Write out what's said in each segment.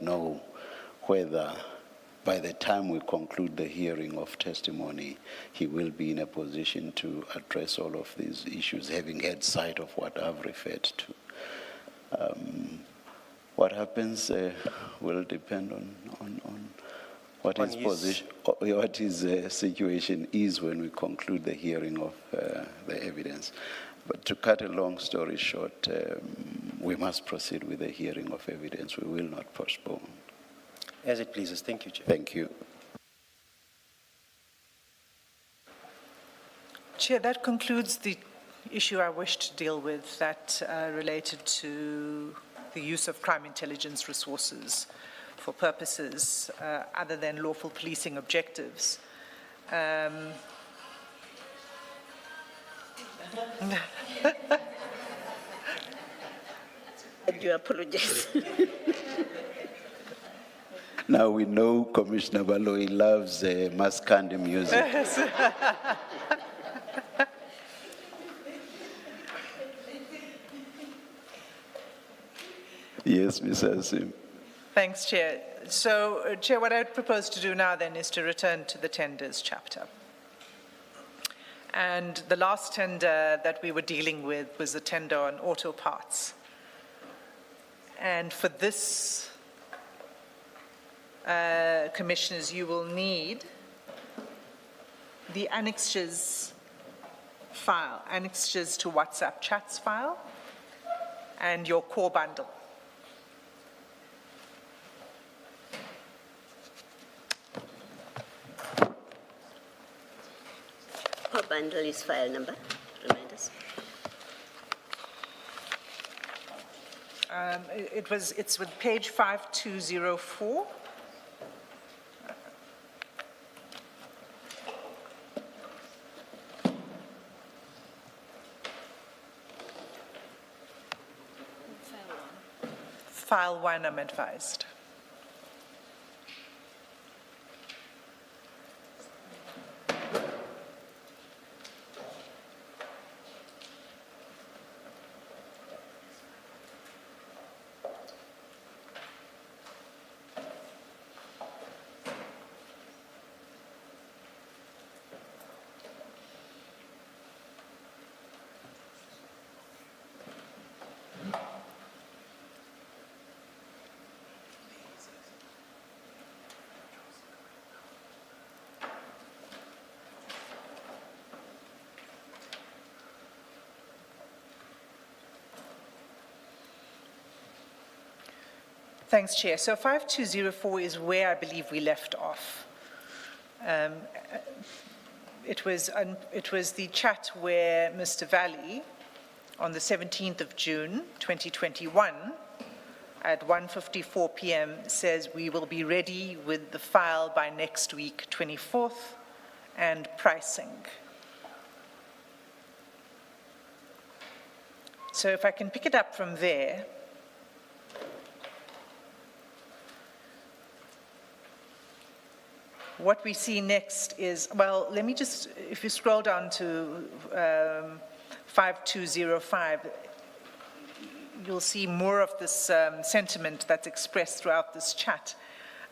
know whether by the time we conclude the hearing of testimony, he will be in a position to address all of these issues, having had sight of what I've referred to. What happens will depend on what his position, what his situation is when we conclude the hearing of the evidence. But to cut a long story short, we must proceed with the hearing of evidence. We will not postpone. As it pleases. Thank you, Chair. Thank you. Chair, that concludes the issue I wish to deal with that related to the use of crime intelligence resources for purposes other than lawful policing objectives. I do apologize. Now we know Commissioner Baloyi loves Maskandi music. Yes, Ms. Asim. Thanks, Chair. So, Chair, what I would propose to do now then is to return to the tenders chapter. And the last tender that we were dealing with was the tender on auto parts. And for this, Commissioners, you will need the annexures file, annexures to WhatsApp chats file, and your core bundle. Core bundle is file number, remind us. It's with page 5204. File 1, I'm advised. Thanks, Chair. So 5204 is where I believe we left off. It was the chat where Mr. Valley, on the 17th of June, 2021, at 1:54 p.m., says we will be ready with the file by next week, 24th, and pricing. So if I can pick it up from there. What we see next is, well, let me just, if you scroll down to 5205, you'll see more of this sentiment that's expressed throughout this chat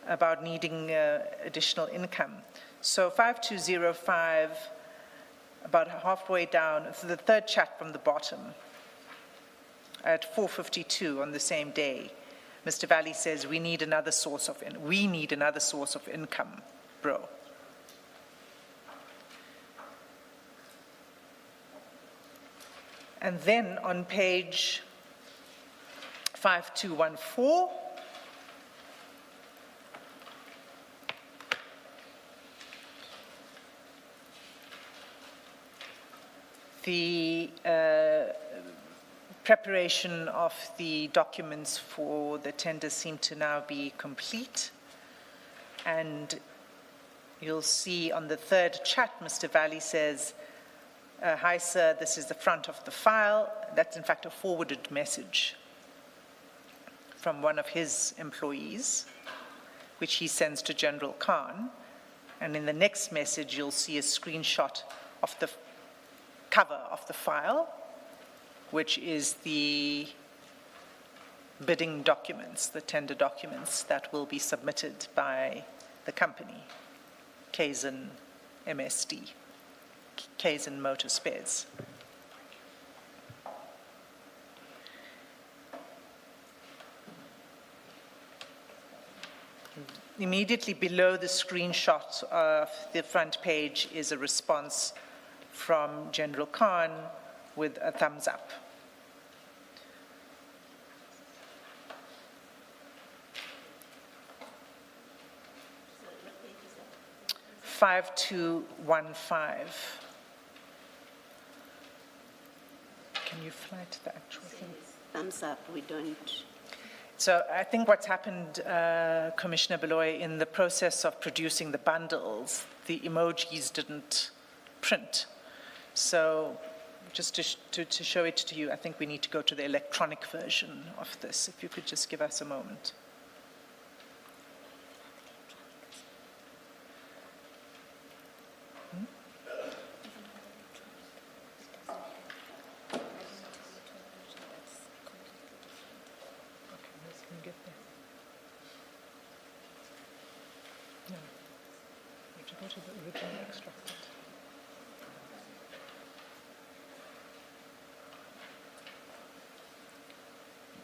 about needing additional income. So 5205, about halfway down, so the third chat from the bottom, at 4:52 on the same day, Mr. Valley says we need another source of income. Bro. And then on page 5214, the preparation of the documents for the tender seem to now be complete, and you'll see on the third chat, Mr. Valley says, hi, sir, this is the front of the file. That's, in fact, a forwarded message from one of his employees, which he sends to General Khan. And in the next message, you'll see a screenshot of the cover of the file, which is the bidding documents, the tender documents that will be submitted by the company, Kaizen MSD, Kaizen Motor Spares. Immediately below the screenshot of the front page is a response from General Khan with a thumbs up. So 5215. Can you fly to the actual thing? Thumbs up, we don't. So I think what's happened, Commissioner Baloyi, in the process of producing the bundles, the emojis didn't print. So just to show it to you, I think we need to go to the electronic version of this. If you could just give us a moment.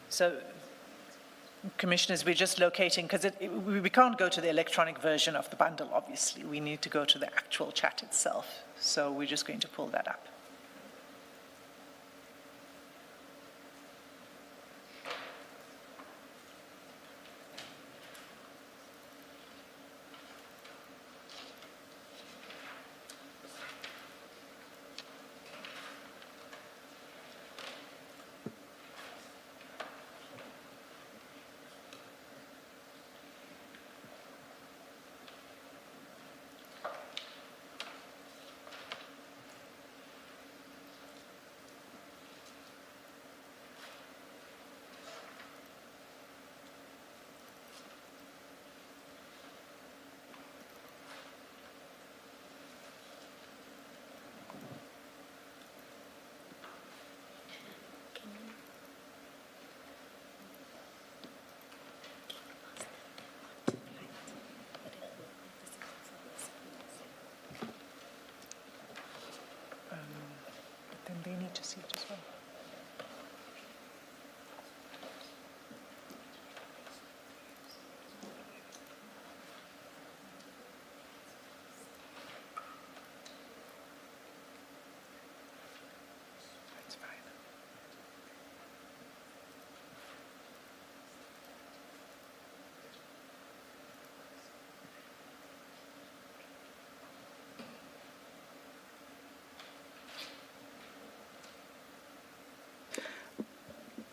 So, Commissioners, we're just locating, because we can't go to the electronic version of the bundle, obviously. We need to go to the actual chat itself. So we're just going to pull that up. Then they need to see it as well. That's fine.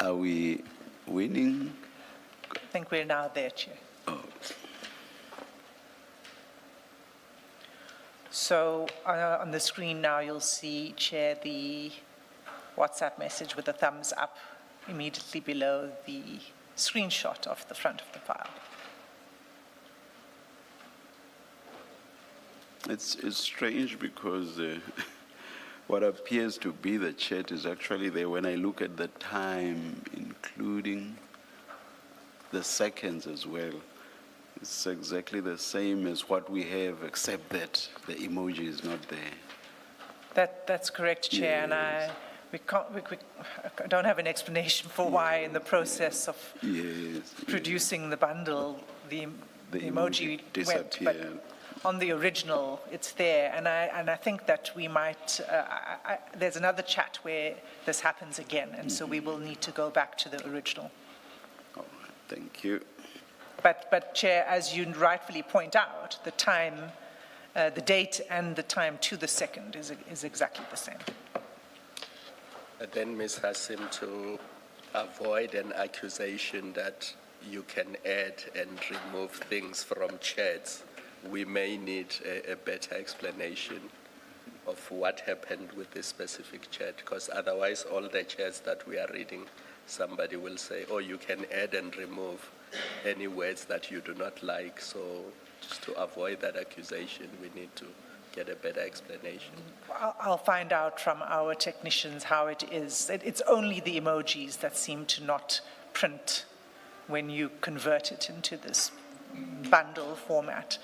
Are we winning? I think we're now there, Chair. Oh. So on the screen now, you'll see, Chair, the WhatsApp message with a thumbs up immediately below the screenshot of the front of the file. It's strange because what appears to be the chat is actually there when I look at the time, including the seconds as well. It's exactly the same as what we have, except that the emoji is not there. That's correct, Chair, Yes. and I don't have an explanation for why in the process of Yes. producing the bundle, the emoji went, disappeared. but on the original, it's there, and I think that we might. There's another chat where this happens again, and so we will need to go back to the original. All right, thank you. But Chair, as you rightfully point out, the time, the date, and the time to the second is exactly the same. Then, Ms. Hassim, to avoid an accusation that you can add and remove things from chats, we may need a better explanation of what happened with this specific chat, because otherwise all the chats that we are reading, somebody will say, oh, you can add and remove any words that you do not like. So just to avoid that accusation, we need to get a better explanation. I'll find out from our technicians how it is. It's only the emojis that seem to not print when you convert it into this bundle format,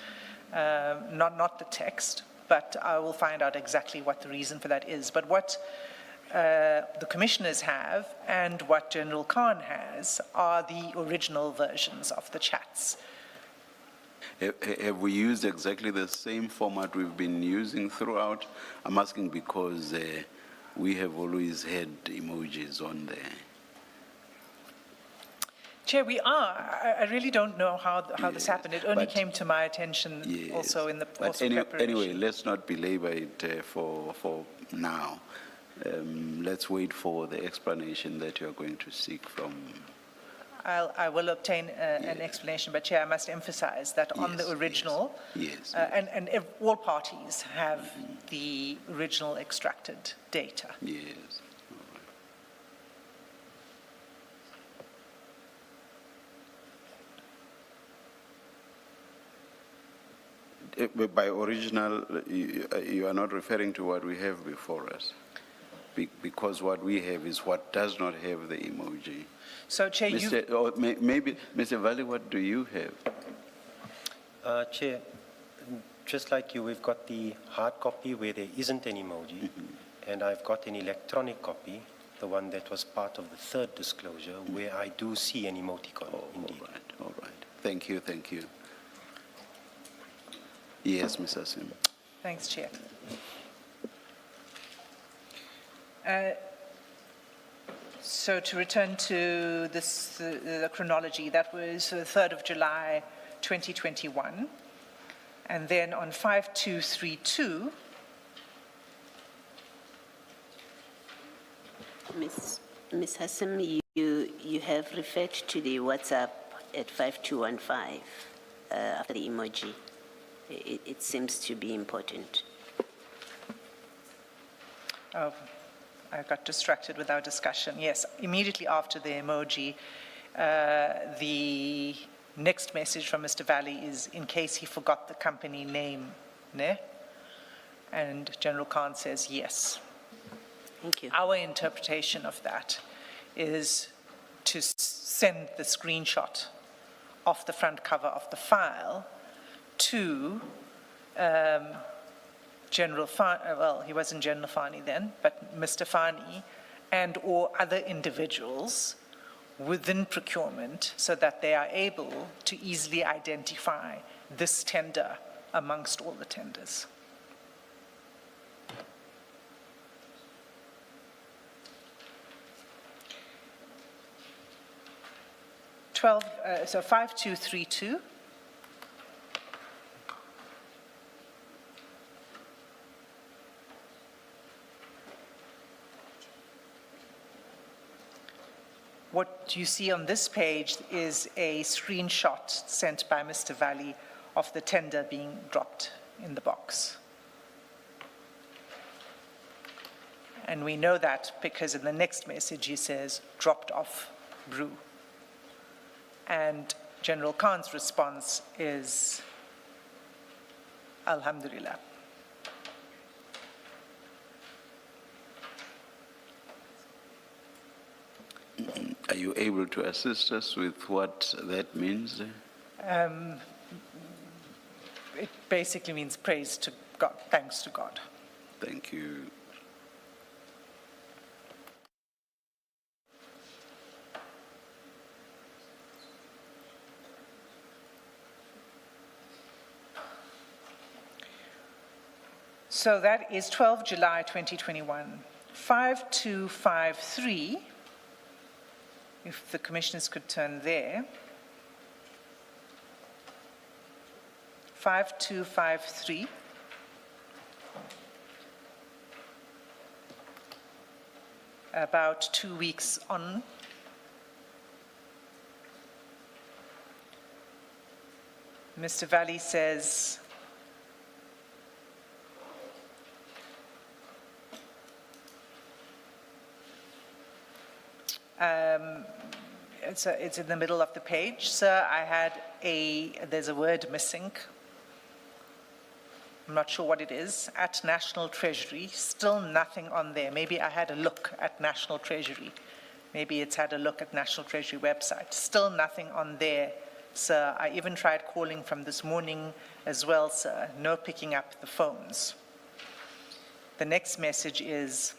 not the text, but I will find out exactly what the reason for that is. But what the commissioners have and what General Khan has are the original versions of the chats. Have we used exactly the same format we've been using throughout? I'm asking because we have always had emojis on there. Chair, we are. I really don't know how this Yes, happened. It only but- came to my attention Yes. also in the But also preparation. anyway, let's not belabor it for now. Let's wait for the explanation that you're going to seek from. I will obtain an explanation, but Chair, I must emphasize that on the Yes, original, yes. and all parties have the original extracted data. Yes. By original, you are not referring to what we have before us, because what we have is what does not have the emoji. So, Chair, Maybe, Mr. Valley, what do you have? Chair, just like you, we've got the hard copy where there isn't an emoji, and I've got an electronic copy, the one that was part of the third disclosure, where I do see an emoticon, indeed. All right. Thank you. Yes, Mr. Sim. Thanks, Chair. So to return to this, the chronology, that was the 3rd of July, 2021. And then on 5232, Ms. Hassan, you have referred to the WhatsApp at 5215 after the emoji. It seems to be important. oh, I got distracted with our discussion. Yes, immediately after the emoji, the next message from Mr. Valley is in case he forgot the company name, ne? And General Khan says yes. Thank you. Our interpretation of that is to send the screenshot of the front cover of the file to General Fani, well, he wasn't General Fani then, but Mr. Fani and or other individuals within procurement so that they are able to easily identify this tender amongst all the tenders. So 5232. What you see on this page is a screenshot sent by Mr. Valley of the tender being dropped in the box. And we know that because in the next message he says, dropped off brew. And General Khan's response is, Alhamdulillah. Are you able to assist us with what that means? It basically means praise to God, thanks to God. Thank you. So that is 12 July 2021. 5253, if the commissioners could turn there. 5253. About 2 weeks on. Mr. Valley says, it's in the middle of the page. Sir, there's a word missing. I'm not sure what it is. At National Treasury, still nothing on there. Maybe I had a look at National Treasury. Maybe it's had a look at National Treasury website. Still nothing on there, sir. I even tried calling from this morning as well, sir. No picking up the phones. The next message is,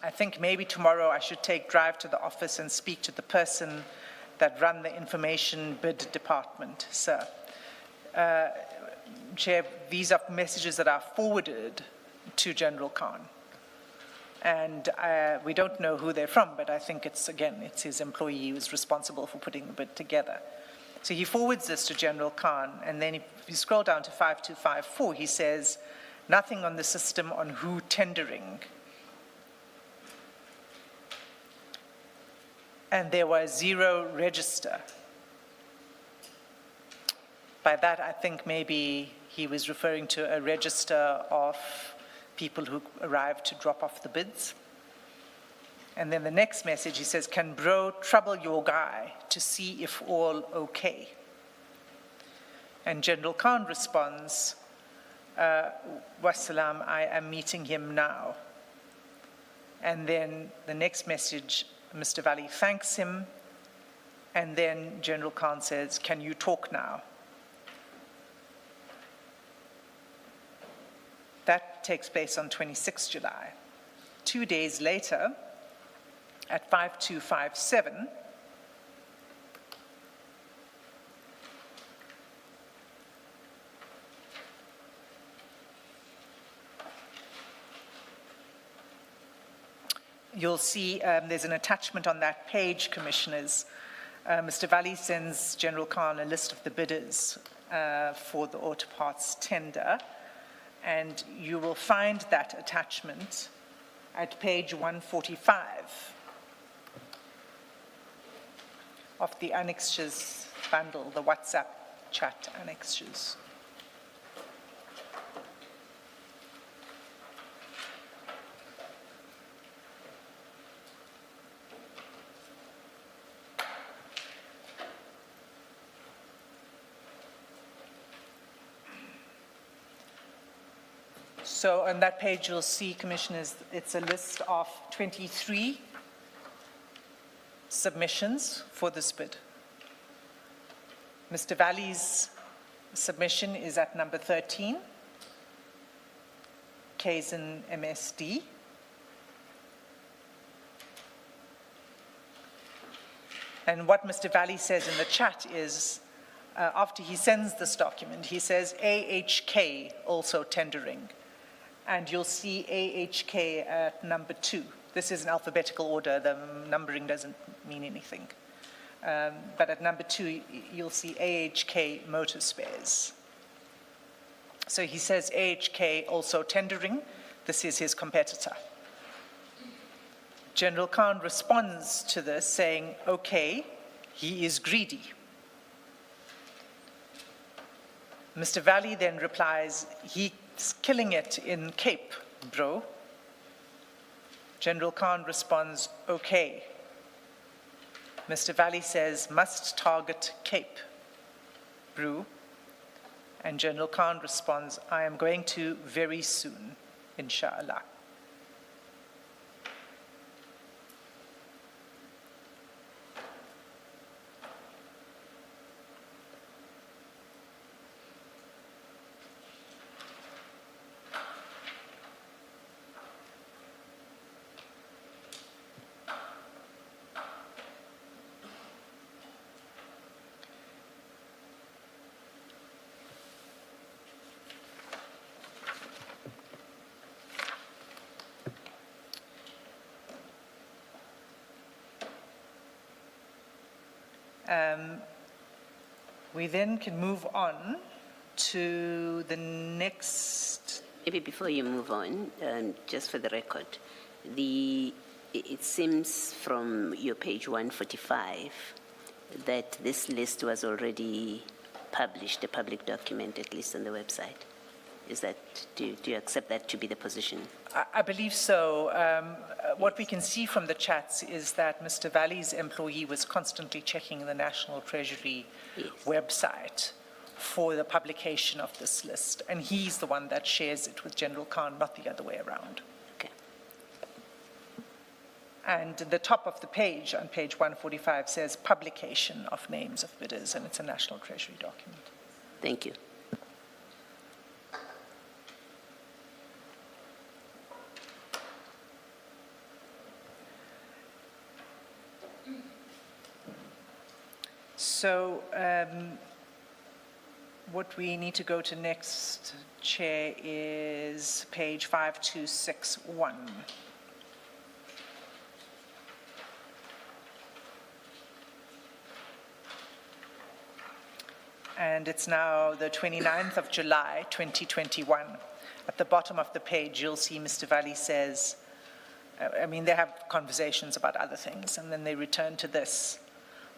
I think maybe tomorrow I should drive to the office and speak to the person that run the information bid department, sir. Chair, these are messages that are forwarded to General Khan. And we don't know who they're from, but I think it's his employee who's responsible for putting the bid together. So he forwards this to General Khan, and then if you scroll down to 5254, he says, nothing on the system on who tendering. And there was 0 register. By that, I think maybe he was referring to a register of people who arrived to drop off the bids. And then the next message, he says, can bro trouble your guy to see if all okay? And General Khan responds, wassalam, I am meeting him now. And then the next message, Mr. Valley thanks him, and then General Khan says, can you talk now? That takes place on 26 July. 2 days later, at 5257, you'll see there's an attachment on that page, Commissioners. Mr. Valley sends General Khan a list of the bidders for the auto parts tender, and you will find that attachment at page 145 of the annexures bundle, the WhatsApp chat annexures. So on that page, you'll see, Commissioners, it's a list of 23 submissions for this bid. Mr. Valley's submission is at number 13, Kaizen MSD. And what Mr. Valley says in the chat is, after he sends this document, he says AHK also tendering. And you'll see AHK at number 2. This is in alphabetical order. The numbering doesn't mean anything. But at number 2, you'll see AHK motor spares. So he says AHK also tendering. This is his competitor. General Khan responds to this saying, okay, he is greedy. Mr. Valley then replies, he's killing it in Cape, bro. General Khan responds, okay. Mr. Valley says, must target Cape, bro. And General Khan responds, I am going to very soon, inshallah. We then can move on to the next. Maybe before you move on, just for the record, it seems from your page 145 that this list was already published, a public document, at least on the website. Is that, do you accept that to be the position? I believe so. What we can see from the chats is that Mr. Valley's employee was constantly checking the National Treasury website for the publication of this list. And he's the one that shares it with General Khan, not the other way around. Okay. And the top of the page, on page 145, says publication of names of bidders, and it's a National Treasury document. Thank you. So what we need to go to next, Chair, is page 5261. And it's now the 29th of July, 2021. At the bottom of the page, you'll see Mr. Valley says, I mean, they have conversations about other things, and then they return to this.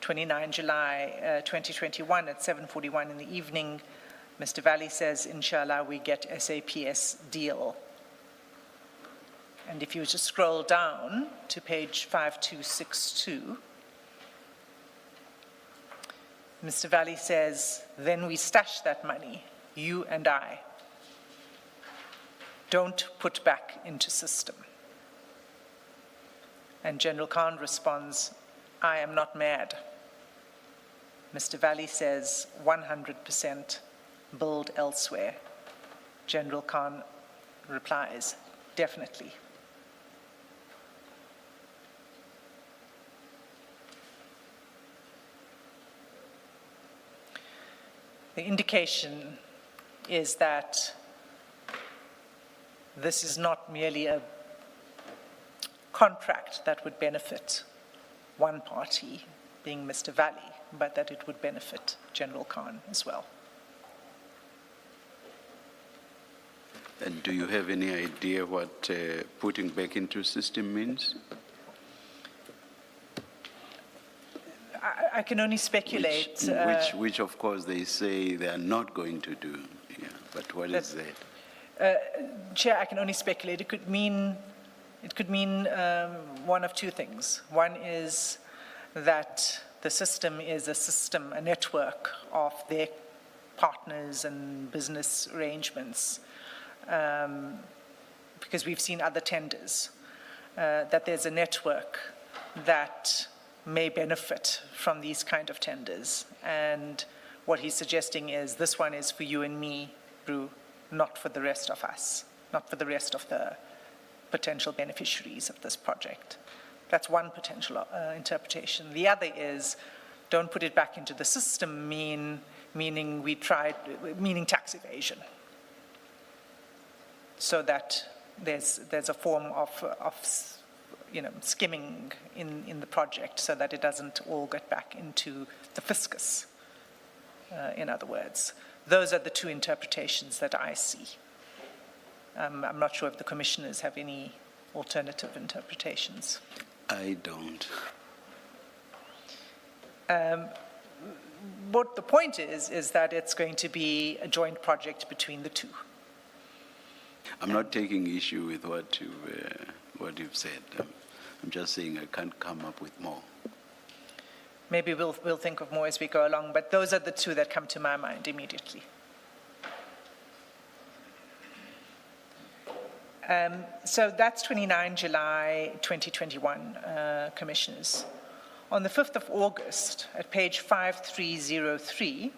29 July 2021 at 7:41 in the evening, Mr. Valley says, inshallah, we get SAPS deal. And if you just scroll down to page 5262, Mr. Valley says, then we stash that money, you and I. Don't put back into system. And General Khan responds, I am not mad. Mr. Valley says 100% build elsewhere. General Khan replies, definitely. The indication is that this is not merely a contract that would benefit one party, being Mr. Valley, but that it would benefit General Khan as well. And do you have any idea what putting back into system means? I can only speculate. Which of course they say they are not going to do. Yeah, but what is that? Chair, I can only speculate. It could mean one of two things. One is that the system is a system, a network of their partners and business arrangements, because we've seen other tenders, that there's a network that may benefit from these kind of tenders. And what he's suggesting is this one is for you and me, Brew, not for the rest of us, not for the rest of the potential beneficiaries of this project. That's one potential interpretation. The other is, don't put it back into the system, meaning tax evasion. So that there's a form of skimming in the project, so that it doesn't all get back into the fiscus. In other words, those are the two interpretations that I see. I'm not sure if the commissioners have any alternative interpretations. I don't. What the point is that it's going to be a joint project between the two. I'm not taking issue with what you've said. I'm just saying I can't come up with more. Maybe we'll think of more as we go along, but those are the two that come to my mind immediately. So that's 29 July 2021, Commissioners. On the 5th of August, at page 5303,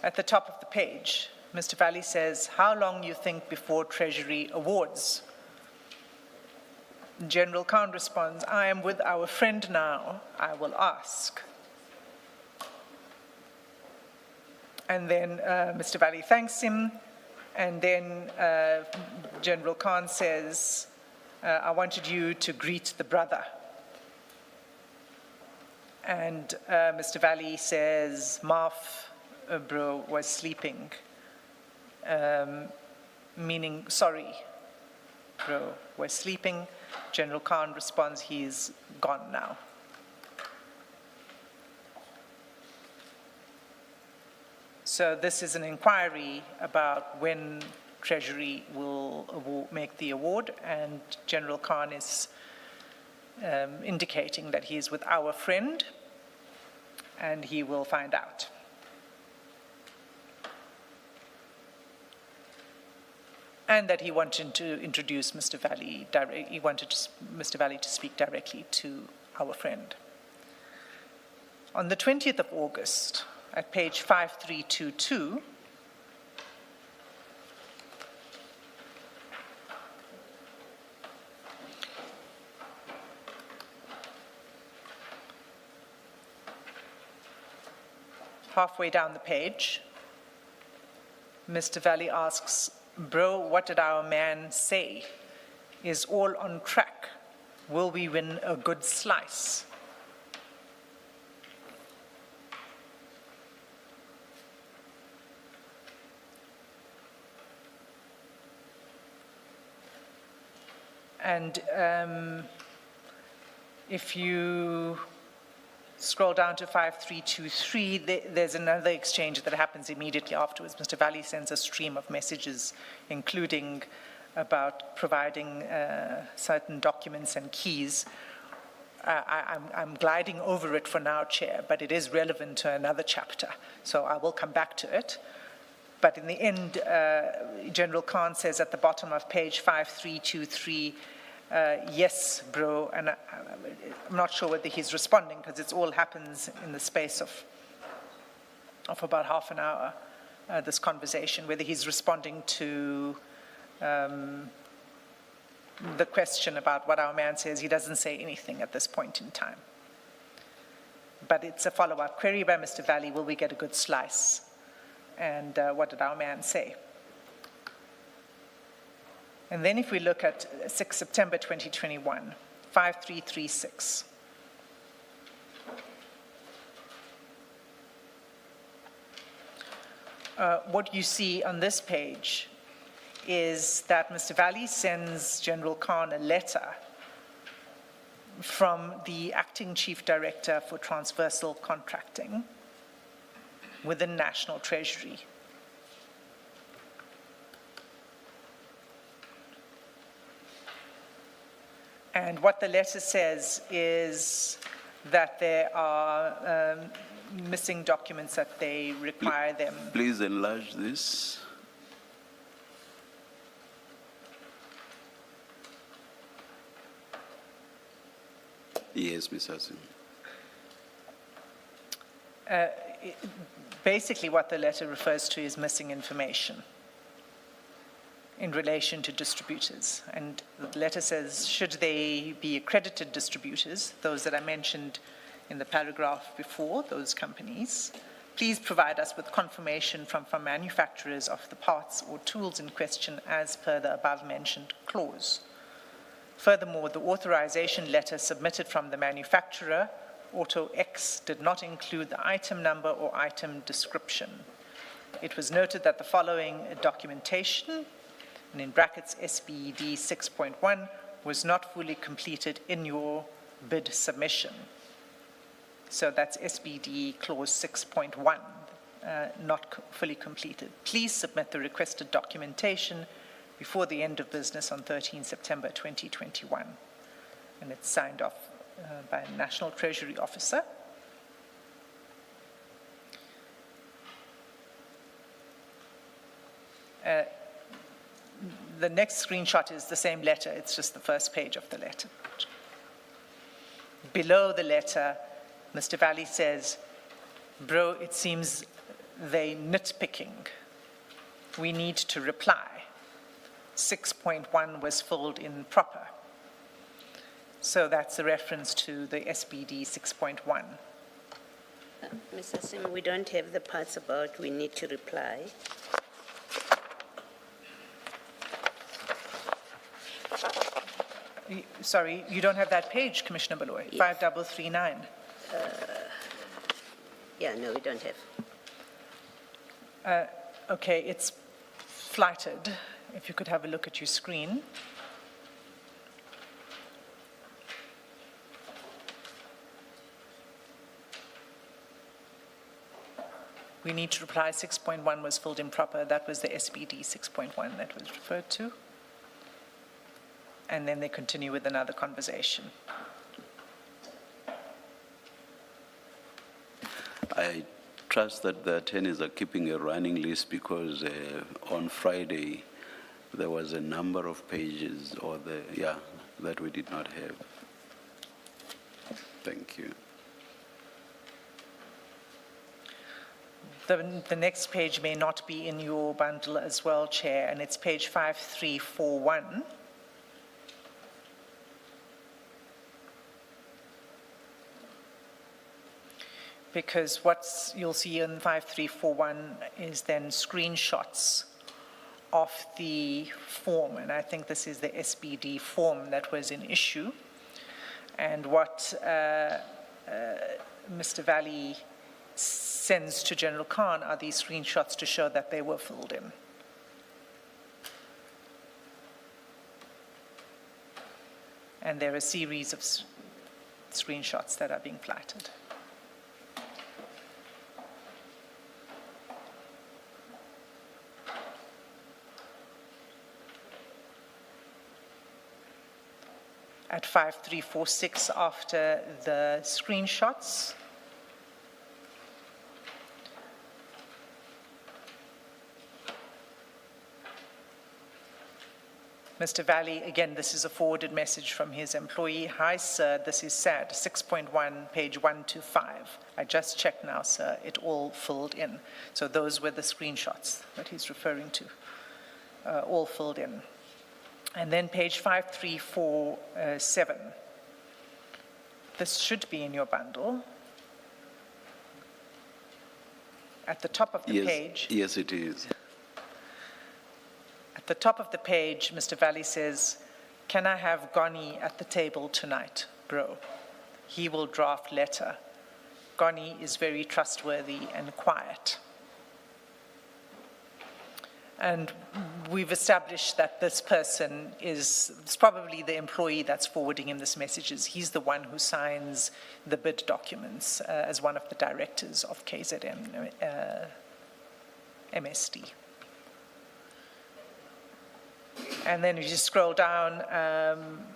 at the top of the page, Mr. Valley says, how long you think before Treasury awards? General Khan responds, I am with our friend now, I will ask. And then Mr. Valley thanks him, and then General Khan says, I wanted you to greet the brother. And Mr. Valley says, Marf, bro, was sleeping, meaning, sorry, bro, was sleeping. General Khan responds, he's gone now. So this is an inquiry about when Treasury will make the award, and General Khan is indicating that he is with our friend, and he will find out. And that he wanted to introduce Mr. Valley, he wanted Mr. Valley to speak directly to our friend. On the 20th of August, at page 5322, halfway down the page, Mr. Valley asks, "Bro, what did our man say? Is all on track? Will we win a good slice?" And if you scroll down to 5323, there's another exchange that happens immediately afterwards. Mr. Valley sends a stream of messages, including about providing certain documents and keys. I'm gliding over it for now, Chair, but it is relevant to another chapter, so I will come back to it. But in the end, General Khan says at the bottom of page 5323, yes, bro, and I'm not sure whether he's responding because it all happens in the space of about half an hour, this conversation, whether he's responding to the question about what our man says. He doesn't say anything at this point in time. But it's a follow-up query by Mr. Valley, will we get a good slice? And what did our man say? And then if we look at 6 September 2021, 5336. What you see on this page is that Mr. Valley sends General Khan a letter from the Acting Chief Director for Transversal Contracting within National Treasury. And what the letter says is that there are missing documents that they require them. Please enlarge this. Yes, Ms. Hassan. Basically, what the letter refers to is missing information in relation to distributors. And the letter says, should they be accredited distributors, those that I mentioned in the paragraph before, those companies, please provide us with confirmation from manufacturers of the parts or tools in question as per the above-mentioned clause. Furthermore, the authorization letter submitted from the manufacturer, Auto X, did not include the item number or item description. It was noted that the following documentation, and in brackets SBD 6.1, was not fully completed in your bid submission. So that's SBD clause 6.1, not fully completed. Please submit the requested documentation before the end of business on 13 September 2021. And it's signed off by a National Treasury officer. The next screenshot is the same letter, it's just the first page of the letter. Below the letter, Mr. Valley says, bro, it seems they nitpicking. We need to reply. 6.1 was filled in proper. So that's a reference to the SBD 6.1. Mr. Singh, we don't have the parts about we need to reply. Sorry, you don't have that page, Commissioner Baloyi, Yes. 5339. Yeah, no, we don't have. Okay, it's flighted. If you could have a look at your screen. We need to reply 6.1 was filled in proper. That was the SBD 6.1 that was referred to. And then they continue with another conversation. I trust that the attorneys are keeping a running list because on Friday there was a number of pages that we did not have. Thank you. The next page may not be in your bundle as well, Chair, and it's page 5341. Because what you'll see in 5341 is then screenshots of the form, and I think this is the SBD form that was in issue. And what Mr. Valley sends to General Khan are these screenshots to show that they were filled in. And there are a series of screenshots that are being flighted. At 5346, after the screenshots, Mr. Valley, again, this is a forwarded message from his employee. Hi, sir, this is sad. 6.1, page 125. I just checked now, sir. It all filled in. So those were the screenshots that he's referring to, all filled in. And then page 5347. This should be in your bundle. At the top of the page. Yes, it is. At the top of the page, Mr. Valley says, "Can I have Goni at the table tonight, bro? He will draft letter. Goni is very trustworthy and quiet." And we've established that this person is probably the employee that's forwarding him this messages. He's the one who signs the bid documents as one of the directors of KZN MSD. And then if you scroll down,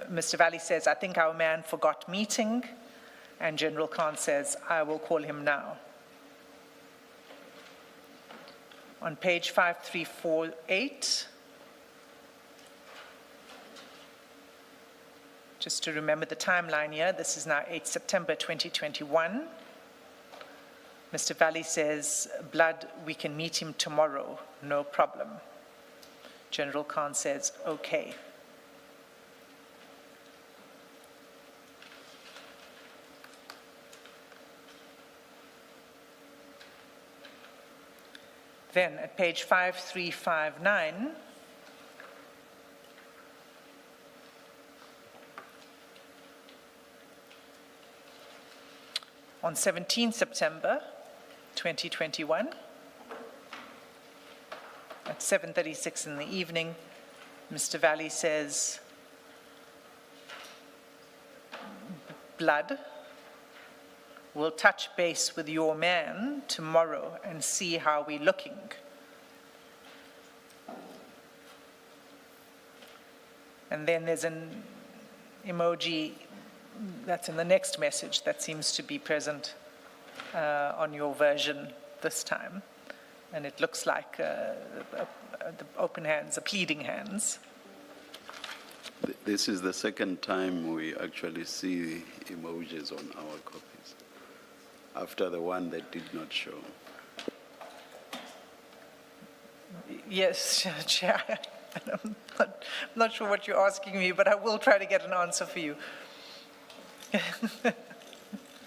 Mr. Valley says, "I think our man forgot meeting." And General Khan says, "I will call him now." On page 5348, just to remember the timeline here, this is now 8 September 2021. Mr. Valley says, "Blood, we can meet him tomorrow, no problem." General Khan says, "Okay." Then at page 5359, on 17 September 2021, at 7:36 in the evening, Mr. Valley says, "Blood, we'll touch base with your man tomorrow and see how we're looking." And then there's an emoji that's in the next message that seems to be present on your version this time. And it looks like the open hands, the pleading hands. This is the second time we actually see emojis on our copies, after the one that did not show. Yes, Chair. I'm not sure what you're asking me, but I will try to get an answer for you.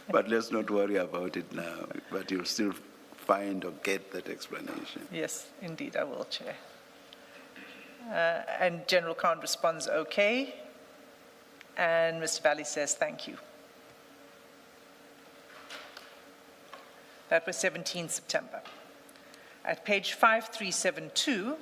But let's not worry about it now, but you'll still find or get that explanation. Yes, indeed, I will, Chair. And General Khan responds, "Okay." And Mr. Valley says, "Thank you." That was 17 September. At page 5372,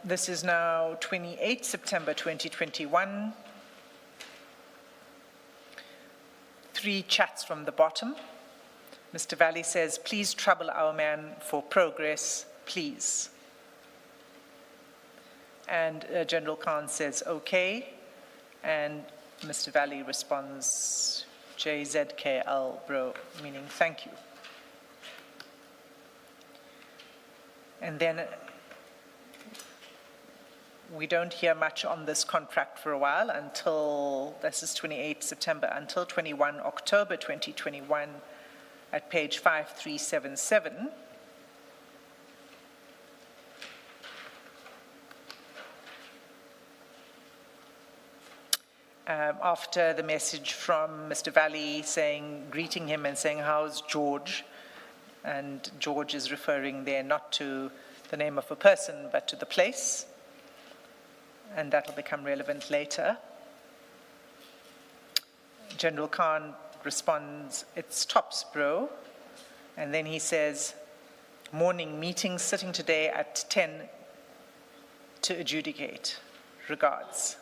this is now 28 September 2021. 3 chats from the bottom. Mr. Valley says, "Please trouble our man for progress. please. And General Khan says, okay. And Mr. Valley responds, JZKL, bro, meaning thank you. And then we don't hear much on this contract for a while until, this is 28 September, until 21 October 2021 at page 5377. After the message from Mr. Valley greeting him and saying, how's George? And George is referring there not to the name of a person, but to the place. And that'll become relevant later. General Khan responds, it's tops, bro. And then he says, morning meeting sitting today at 10 to adjudicate. Regards.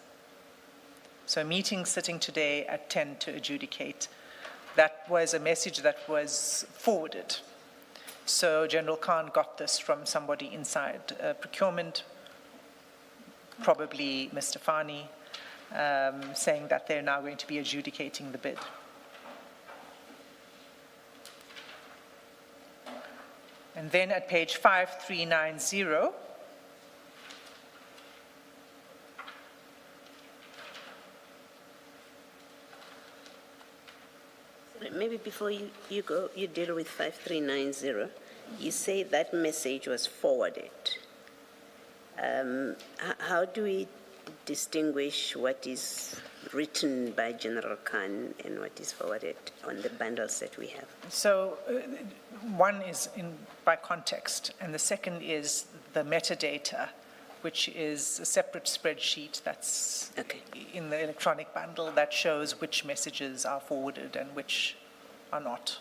So meeting sitting today at 10 to adjudicate. That was a message that was forwarded. So General Khan got this from somebody inside procurement, probably Mr. Fani, saying that they're now going to be adjudicating the bid. And then at page 5390, maybe before you deal with 5390, you say that message was forwarded. How do we distinguish what is written by General Khan and what is forwarded on the bundles that we have? So one is by context, and the second is the metadata, which is a separate spreadsheet that's in the electronic bundle that shows which messages are forwarded and which are not.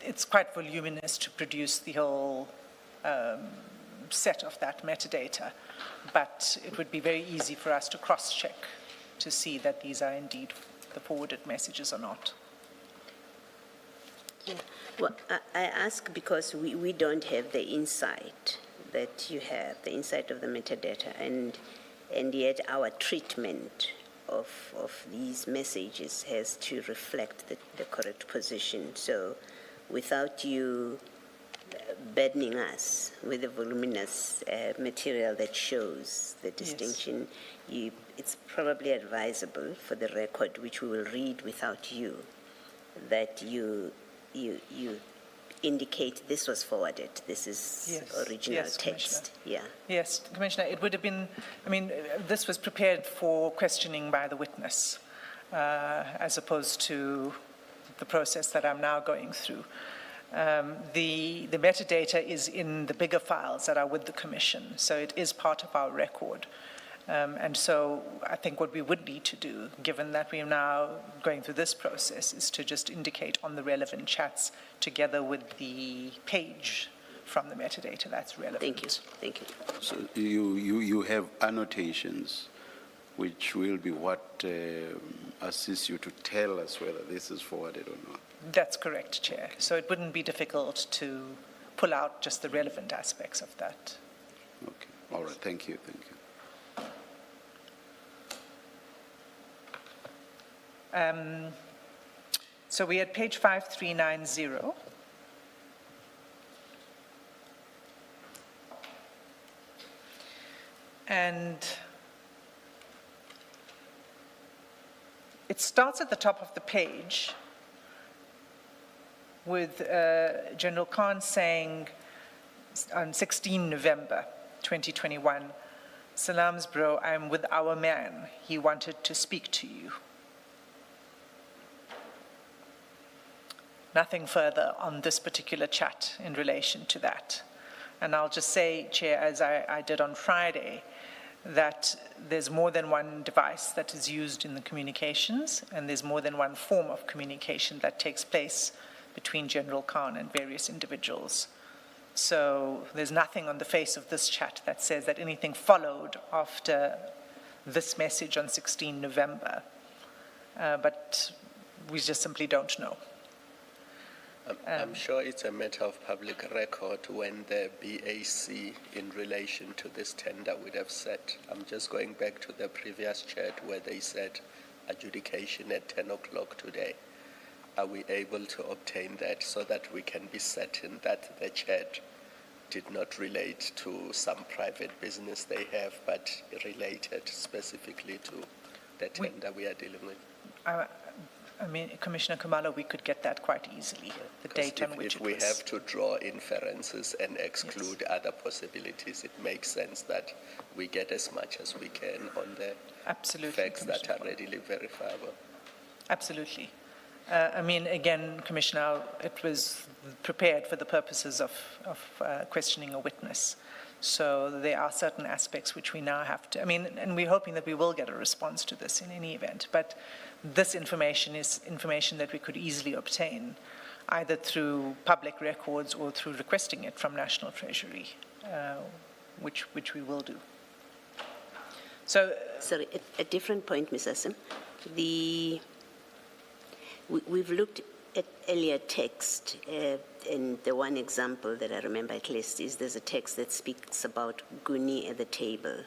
It's quite voluminous to produce the whole set of that metadata, but it would be very easy for us to cross-check to see that these are indeed the forwarded messages or not. Yeah. Well, I ask because we don't have the insight that you have, the insight of the metadata, and yet our treatment of these messages has to reflect the correct position. So without you burdening us with the voluminous material that shows the distinction, yes, it's probably advisable for the record, which we will read without you, that you indicate this was forwarded, this is yes, original yes, text. Yeah. Yes, Commissioner, it would have been, this was prepared for questioning by the witness, as opposed to the process that I'm now going through. The metadata is in the bigger files that are with the Commission, so it is part of our record. And so I think what we would need to do, given that we are now going through this process, is to just indicate on the relevant chats together with the page from the metadata that's relevant. Thank you. Thank you. So you have annotations, which will be what assists you to tell us whether this is forwarded or not. That's correct, Chair. So it wouldn't be difficult to pull out just the relevant aspects of that. Okay. All right. Thank you. Thank you. So we had page 5390. And it starts at the top of the page with General Khan saying on 16 November 2021, "Salams, bro, I'm with our man. He wanted to speak to you." Nothing further on this particular chat in relation to that. And I'll just say, Chair, as I did on Friday, that there's more than one device that is used in the communications, and there's more than one form of communication that takes place between General Khan and various individuals. So there's nothing on the face of this chat that says that anything followed after this message on 16 November. But we just simply don't know. I'm sure it's a matter of public record when the BAC in relation to this tender would have said. I'm just going back to the previous chat where they said adjudication at 10 o'clock today. Are we able to obtain that so that we can be certain that the chat did not relate to some private business they have, but related specifically to the tender we are dealing with? I mean, Commissioner Khumalo, we could get that quite easily, the date on which if it we was. have to draw inferences and exclude other possibilities, it makes sense that we get as much as we can on the Absolutely, facts that Commissioner are readily verifiable. Absolutely. I mean, again, Commissioner, it was prepared for the purposes of questioning a witness. So there are certain aspects which we now have to, I mean, and we're hoping that we will get a response to this in any event. But this information is information that we could easily obtain, either through public records or through requesting it from National Treasury, which we will do. So, Sorry, a different point, Ms. Asim. We've looked at earlier text, and the one example that I remember at least is there's a text that speaks about Guni at the table,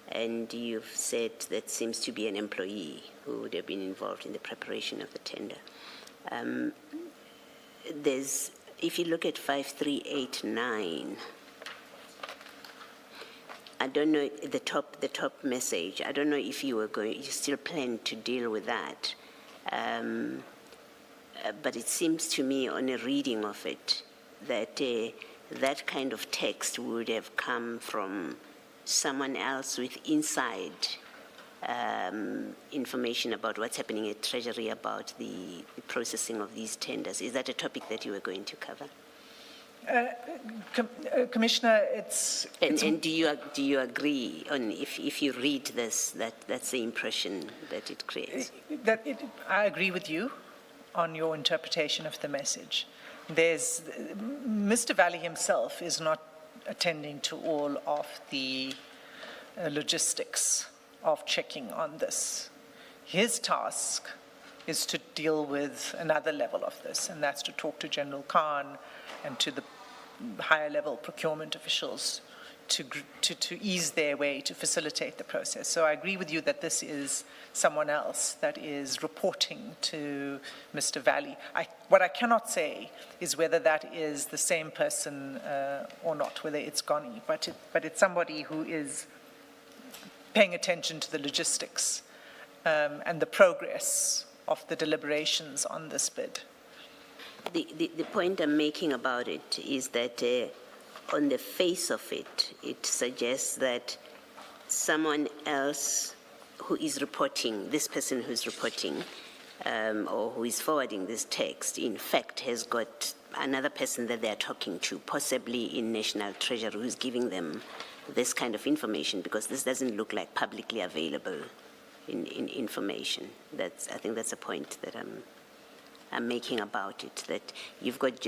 and you've said that seems to be an employee who would have been involved in the preparation of the tender. If you look at 5389, I don't know the top message. I don't know if you still plan to deal with that. But it seems to me on a reading of it that that kind of text would have come from someone else with inside information about what's happening at Treasury about the processing of these tenders. Is that a topic that you were going to cover? Commissioner, it's And do you agree on if you read this that's the impression that it creates? I agree with you on your interpretation of the message. Mr. Valley himself is not attending to all of the logistics of checking on this. His task is to deal with another level of this, and that's to talk to General Khan and to the higher level procurement officials to ease their way, to facilitate the process. So I agree with you that this is someone else that is reporting to Mr. Valley. What I cannot say is whether that is the same person or not, whether it's Goni, but it's somebody who is paying attention to the logistics and the progress of the deliberations on this bid. The point I'm making about it is that on the face of it, it suggests that someone else who is reporting, this person who's reporting or who is forwarding this text, in fact, has got another person that they're talking to, possibly in National Treasury, who's giving them this kind of information, because this doesn't look like publicly available information. I think that's a point that I'm making about it, that you've got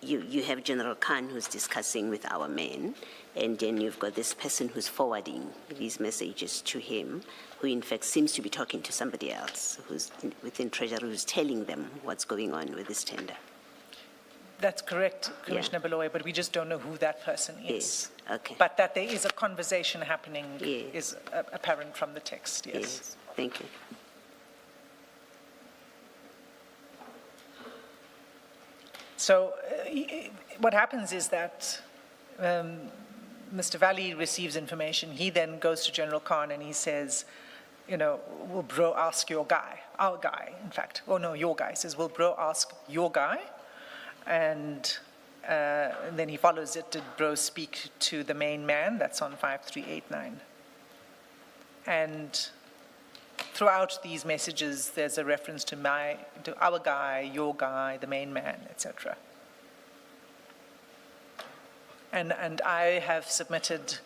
you have General Khan who's discussing with our men, and then you've got this person who's forwarding these messages to him, who in fact seems to be talking to somebody else who's within Treasury, who's telling them what's going on with this tender. That's correct, Commissioner Baloyi, but we just don't know who that person is. Yes, okay. But that there is a conversation happening Yes. is apparent from the text, yes. Yes, thank you. So what happens is that Mr. Valley receives information. He then goes to General Khan and he says, you know, will bro ask your guy, our guy, in fact. Oh, no, your guy. He says, will bro ask your guy? And then he follows it. Did bro speak to the main man? That's on 5389. And throughout these messages, there's a reference to our guy, your guy, the main man, etc. And I have submitted,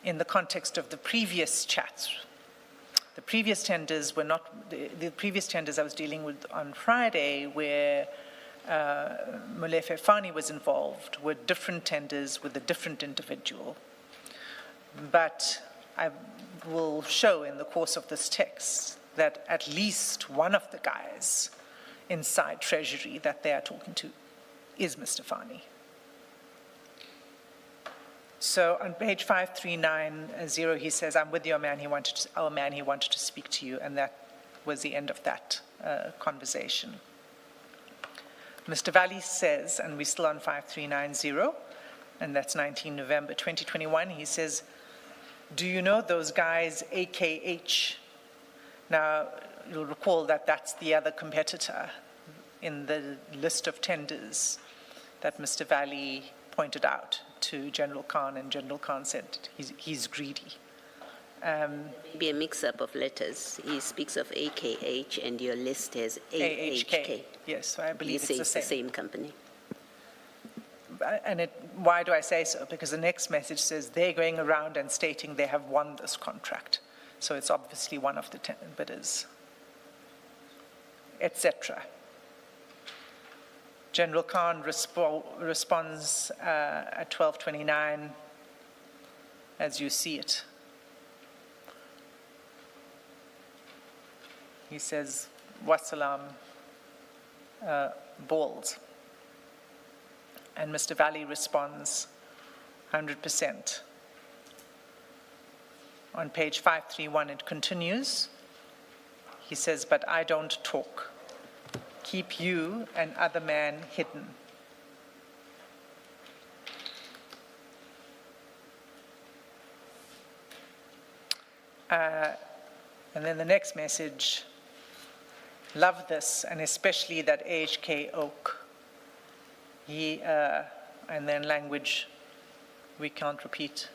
in the context of the previous chats, the previous tenders were not, the previous tenders I was dealing with on Friday, where Molefe Fani was involved, were different tenders with a different individual. But I will show in the course of this text that at least one of the guys inside Treasury that they are talking to is Mr. Fani. So on page 5390, he says, I'm with your man, our man, he wanted to speak to you, and that was the end of that conversation. Mr. Valley says, and we're still on 5390, and that's 19 November 2021, he says, do you know those guys, AKH? Now, you'll recall that that's the other competitor in the list of tenders that Mr. Valley pointed out to General Khan, and General Khan said he's greedy. Be a mix-up of letters. He speaks of AKH, and your list has AHK. Yes, so I believe You say it's the the same company. And why do I say so? Because the next message says they're going around and stating they have won this contract. So it's obviously one of the 10 bidders, etc. General Khan responds at 12:29 as you see it. He says, Wassalam, balls. And Mr. Valley responds, 100%. On page 531, it continues. He says, but I don't talk. Keep you and other man hidden. And then the next message, love this, and especially that AHK Oak. And then language we can't repeat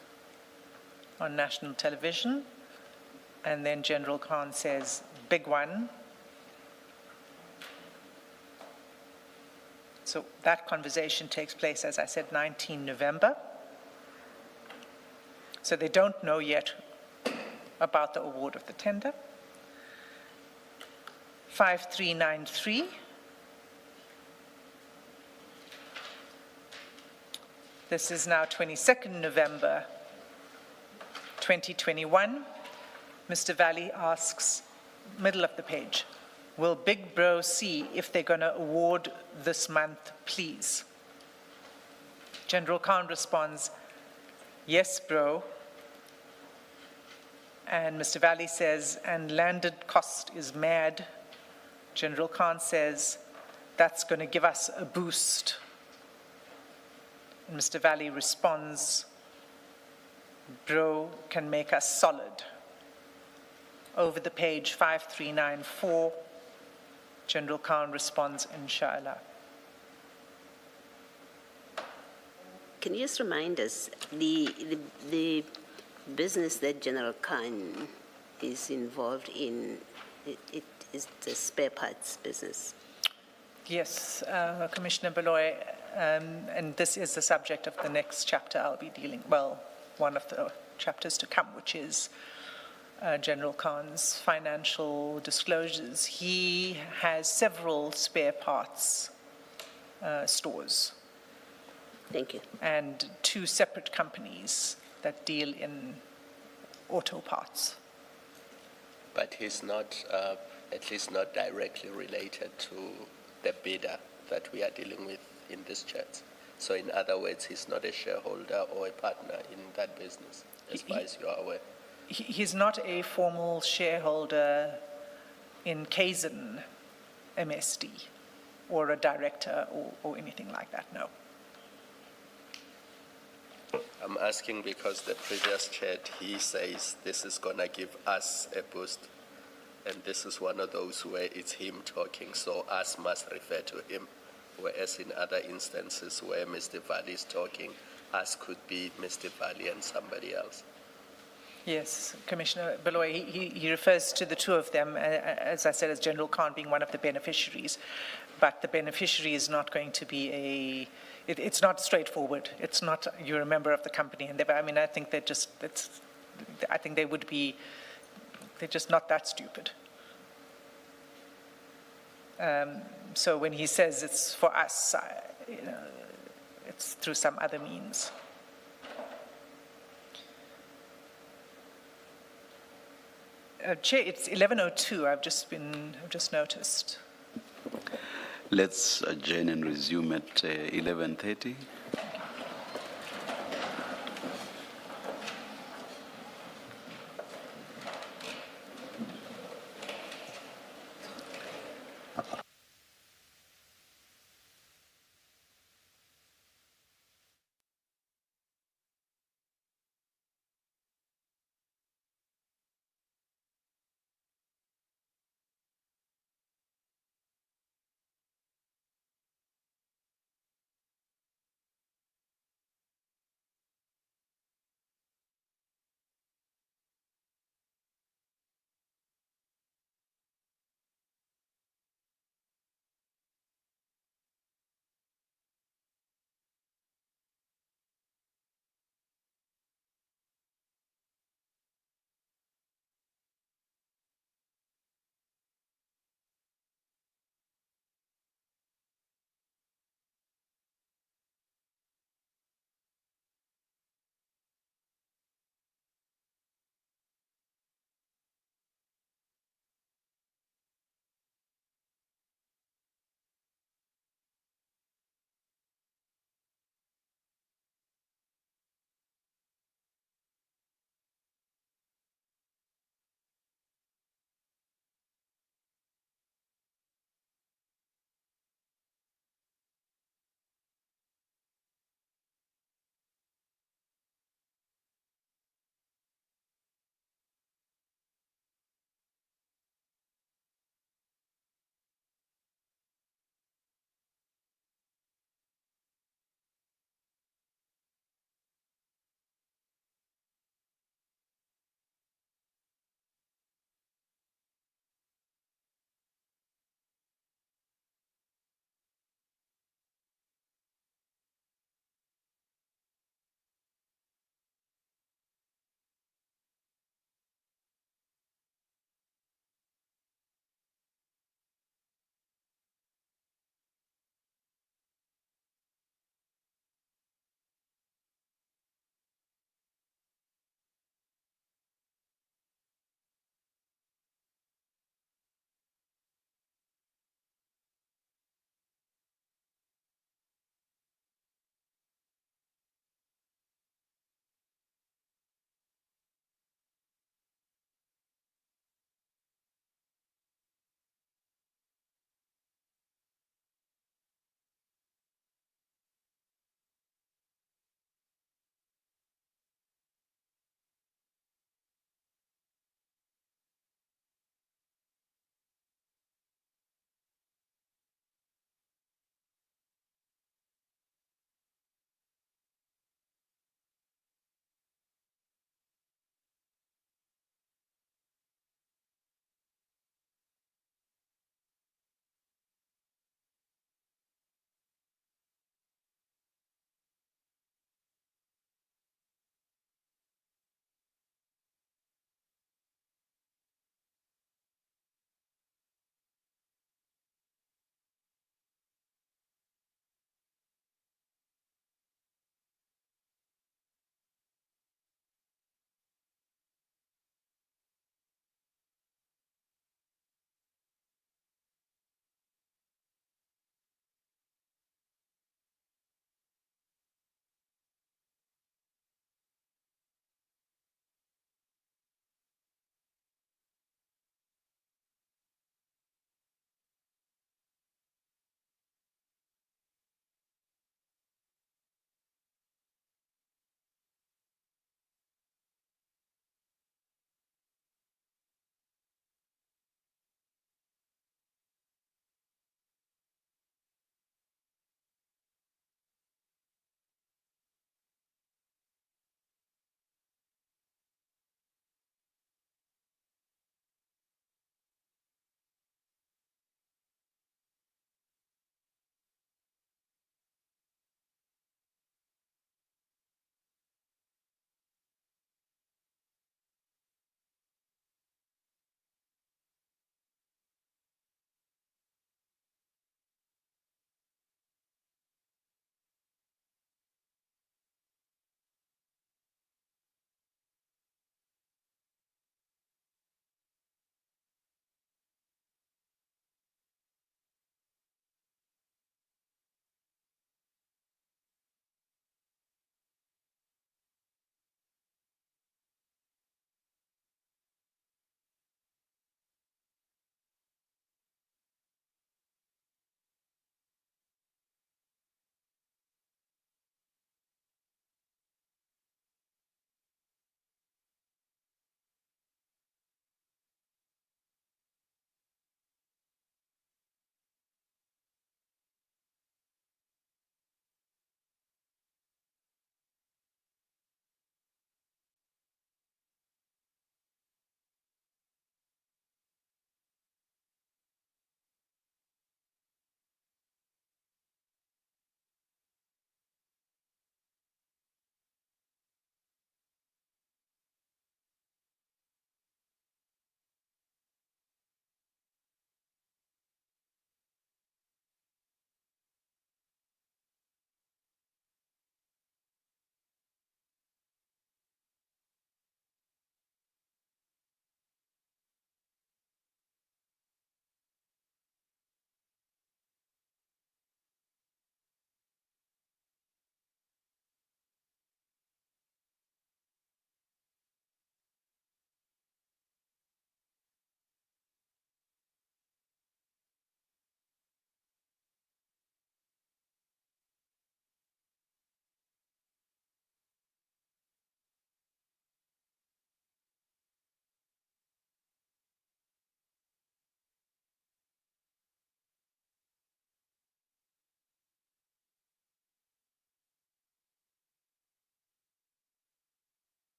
on national television. And then General Khan says, big one. So that conversation takes place, as I said, 19 November. So they don't know yet about the award of the tender. 5393. This is now 22nd November 2021. Mr. Valley asks, middle of the page, will Big Bro see if they're going to award this month, please? General Khan responds, yes, bro. And Mr. Valley says, and landed cost is mad. General Khan says, that's going to give us a boost. And Mr. Valley responds, bro can make us solid. Over the page 5394, General Khan responds, inshallah. Can you just remind us, the business that General Khan is involved in, it is the spare parts business? Yes, Commissioner Baloyi, and this is the subject of the next chapter I'll be dealing, well, one of the chapters to come, which is General Khan's financial disclosures. He has several spare parts stores. Thank you. And 2 separate companies that deal in auto parts. But he's not, at least not directly related to the bidder that we are dealing with in this chat. So in other words, he's not a shareholder or a partner in that business, as far as you are aware. He's not a formal shareholder in Kaizen MSD or a director or anything like that, no. I'm asking because the previous chat, he says this is going to give us a boost. And this is one of those where it's him talking, so us must refer to him. Whereas in other instances where Mr. Valley is talking, us could be Mr. Valley and somebody else. Yes, Commissioner Baloyi, he refers to the 2 of them, as I said, as General Khan being one of the beneficiaries. But the beneficiary is not going to be it's not straightforward. It's not, you're a member of the company. And I mean, I think they're just, I think they would be, they're just not that stupid. So when he says it's for us, it's through some other means. Chair, it's 11:02. I've just noticed. Let's adjourn and resume at 11:30.